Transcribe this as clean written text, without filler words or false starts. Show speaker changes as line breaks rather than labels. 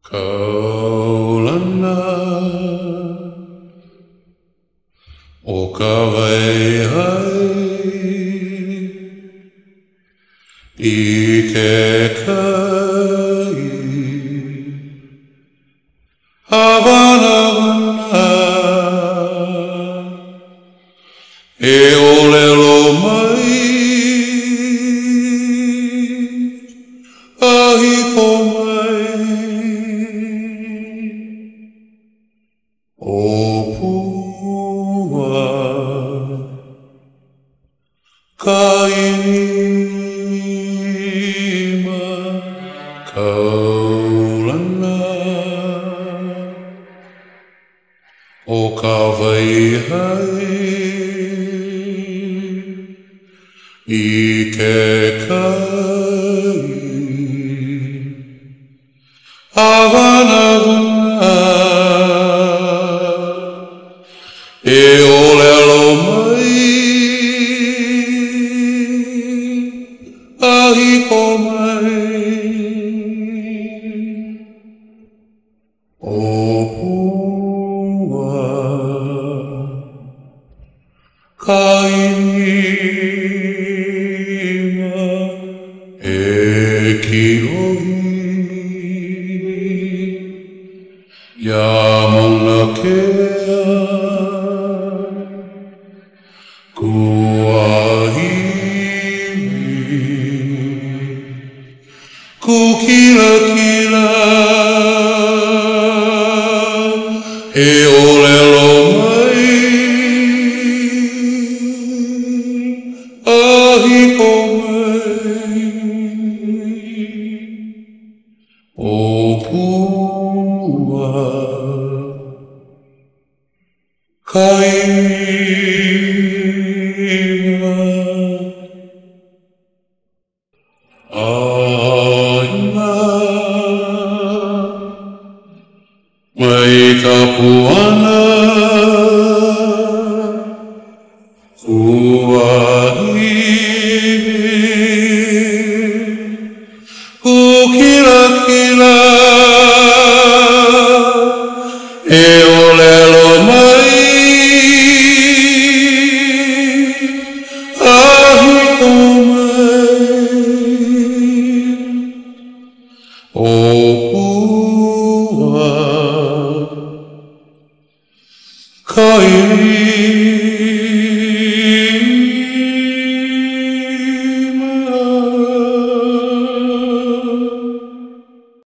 Kaulana o ka waihai I ke kai Havana e olelo mai ahiko mai o pua kainima kaulana o ka waihai I ke kai Havana e olelo mai ahiko mai o pua kainima e kilohi ya mauna kea kuahimi kukila kila e olelo mai ahiko mai o pua kainima aina mai ka puana kuahimi kukila kila e olelo mai ahiko mai o pua kainima